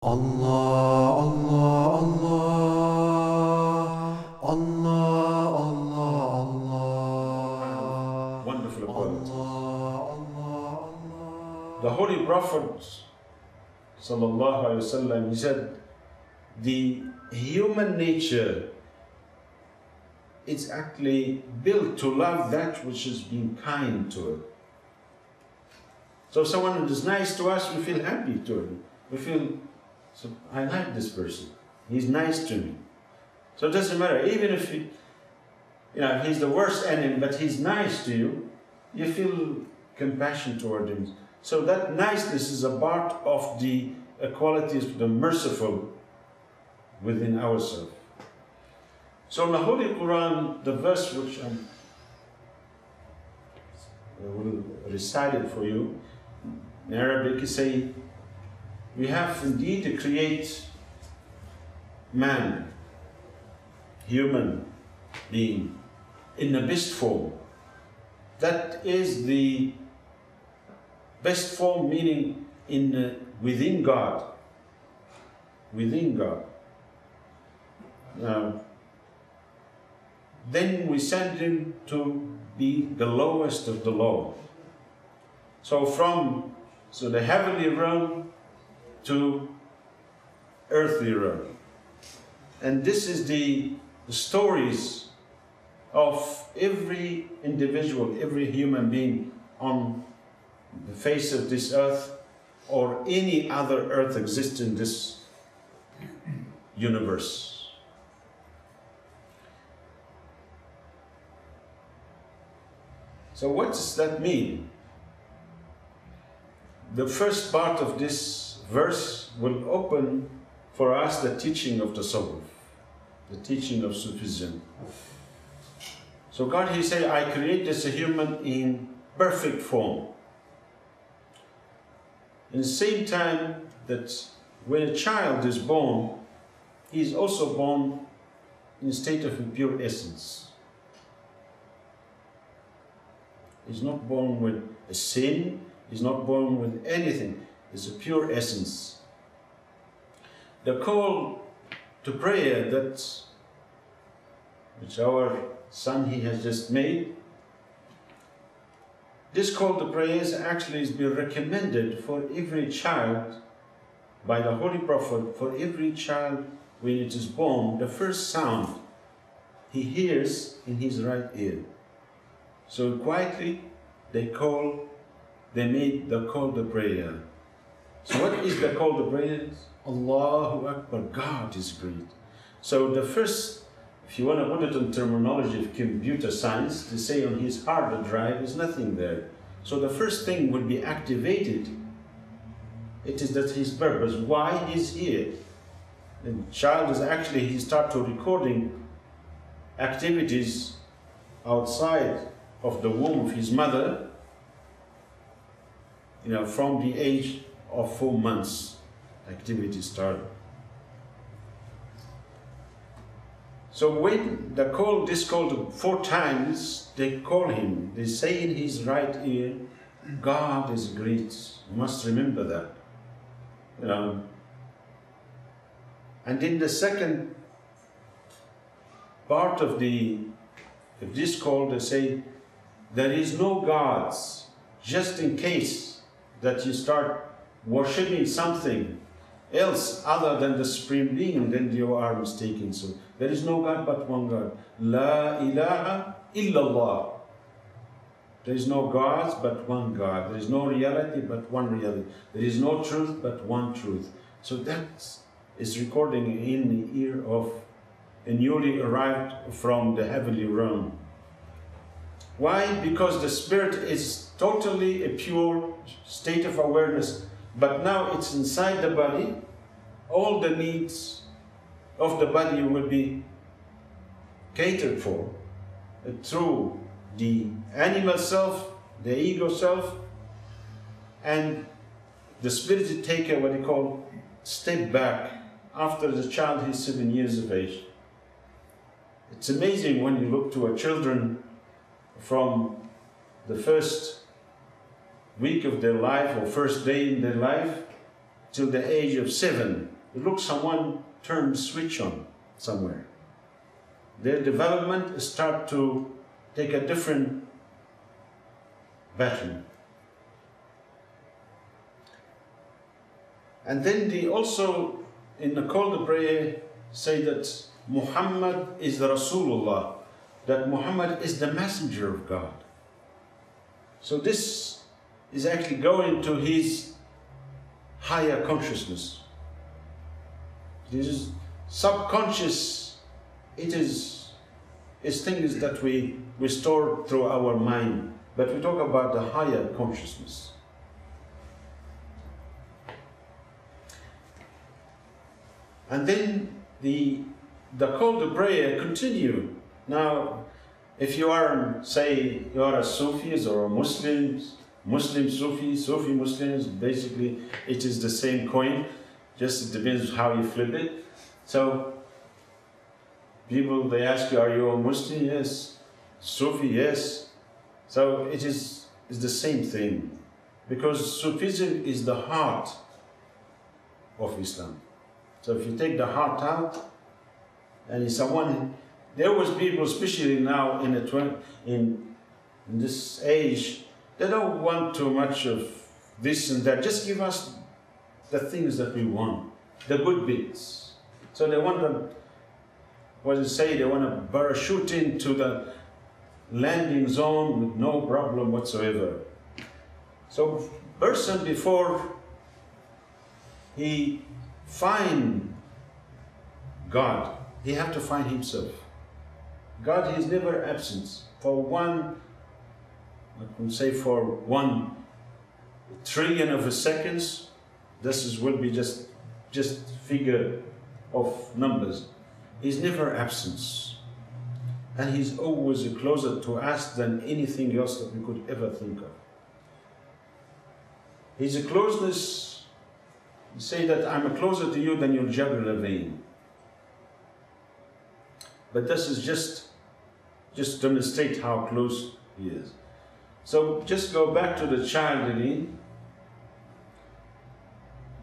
Allah, Allah, Allah, Allah, Allah, Allah. Wonderful quality. Allah, Allah, Allah. The Holy Prophet sallallahu alaihi wasallam, he said, the human nature is actually built to love that which is being kind to it. So if someone is nice to us, we feel happy to him. We feel, so I like this person. He's nice to me. So it doesn't matter, even if he's the worst enemy, but he's nice to you, you feel compassion toward him. So that niceness is a part of the qualities of the merciful within ourselves. So in the Holy Quran, the verse which I will recite it for you, in Arabic, is saying, we have indeed to create man, human being, in the best form. That is the best form, meaning within God. Within God. Then we send him to be the lowest of the low. So the heavenly realm to earthly realm. And this is the stories of every individual, every human being on the face of this earth, or any other earth exists in this universe. So what does that mean? The first part of this verse will open for us the teaching of the Sufi, the teaching of Sufism. So God, He said, I create this human in perfect form. In the same time that when a child is born, he is also born in a state of pure essence. He's not born with a sin, he's not born with anything. It's a pure essence. The call to prayer which our son he has just made, this call to prayer actually is being recommended for every child by the Holy Prophet. For every child, when it is born, the first sound he hears in his right ear. So quietly they made the call to prayer. So what is the call to prayer? Allahu Akbar, God is great. So the first, if you want to put it in terminology of computer science, to say on his hard drive is nothing there. So the first thing would be activated. It is that his purpose, why he's here. The child is actually, he starts to recording activities outside of the womb of his mother, from the age of 4 months, activities start. So when this called 4 times, they call him, they say in his right ear, God is great. You must remember that. And in the second part of this call, they say, there is no gods, just in case that you start worshipping something else other than the Supreme Being, then you are mistaken. So there is no God but one God. La ilaha illallah. There is no gods but one God. There is no reality but one reality. There is no truth but one truth. So that is recording in the ear of a newly arrived from the heavenly realm. Why? Because the spirit is totally a pure state of awareness, but now it's inside the body. All the needs of the body will be catered for through the animal self, the ego self, and the spirit take what they call step back after the child is 7 years of age. It's amazing when you look to our children from the first week of their life or first day in their life till the age of 7. it looks someone turned the switch on somewhere. Their development start to take a different pattern. And then they also, in the call to prayer, say that Muhammad is the Rasulullah, that Muhammad is the messenger of God. So this is actually going to his higher consciousness. This is subconscious. It's things that we store through our mind, but we talk about the higher consciousness. And then the call to prayer continue. Now, if you are, say, you are a Sufis or a Muslim Sufi, Sufi Muslims, basically it is the same coin, just it depends how you flip it. So, people, they ask you, are you a Muslim? Yes. Sufi? Yes. So it is the same thing, because Sufism is the heart of Islam. So if you take the heart out, and someone, there was people, especially now in this age, they don't want too much of this and that. Just give us the things that we want, the good bits. So they want to, what do you say? They want to parachute into the landing zone with no problem whatsoever. So person, before he find God, he have to find himself. God is never absent. For one, I can say for 1 trillion of seconds, will be just figure of numbers. He's never absent. And he's always closer to us than anything else that we could ever think of. His closeness, say that I'm closer to you than your jugular vein. But this is just demonstrate how close he is. So just go back to the child again.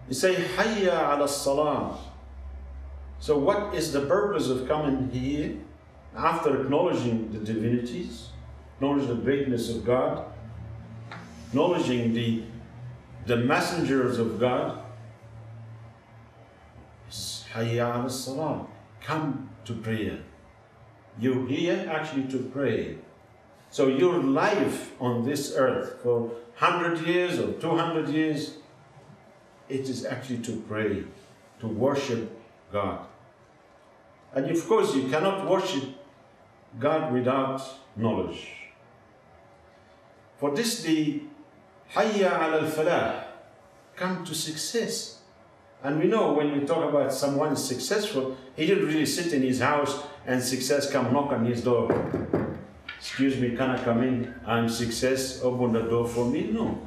You say, Hayya ala salam. So what is the purpose of coming here? After acknowledging the divinities, acknowledging the greatness of God, acknowledging the messengers of God, Hayya ala salam. Come to prayer. You're here actually to pray. So your life on this earth for 100 years or 200 years, it is actually to pray, to worship God. And of course, you cannot worship God without knowledge. For this, the Hayya ala al-falah, come to success. And we know when we talk about someone successful, he didn't really sit in his house and success come knock on his door. Excuse me, can I come in? I'm success, open the door for me. No.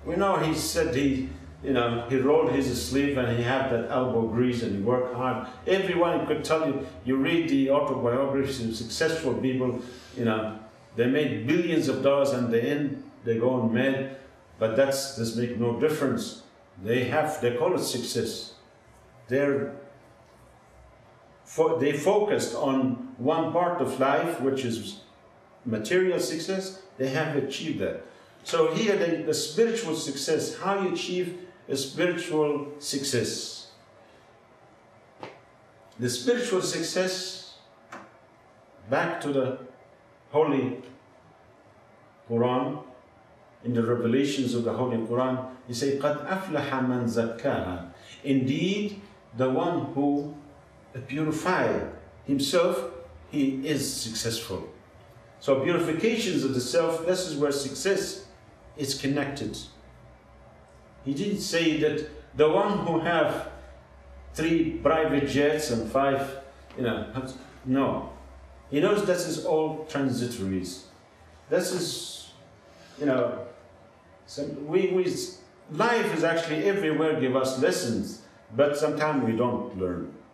We know he said he rolled his sleeve and he had that elbow grease and he worked hard. Everyone could tell you, you read the autobiographies of successful people, they made billions of dollars and in the end they go on mad, but this makes no difference. They call it success. They focused on one part of life, which is material success. They have achieved that. So here, the spiritual success, how you achieve a spiritual success. The spiritual success, back to the Holy Quran, in the revelations of the Holy Quran, you say, قَدْ أَفْلَحَ مَنْ زَكَّاهَا. Indeed, the one who purified himself, he is successful. So purifications of the self, this is where success is connected. He didn't say that the one who have 3 private jets and 5, no. He knows this is all transitories. This is, life is actually everywhere give us lessons, but sometimes we don't learn.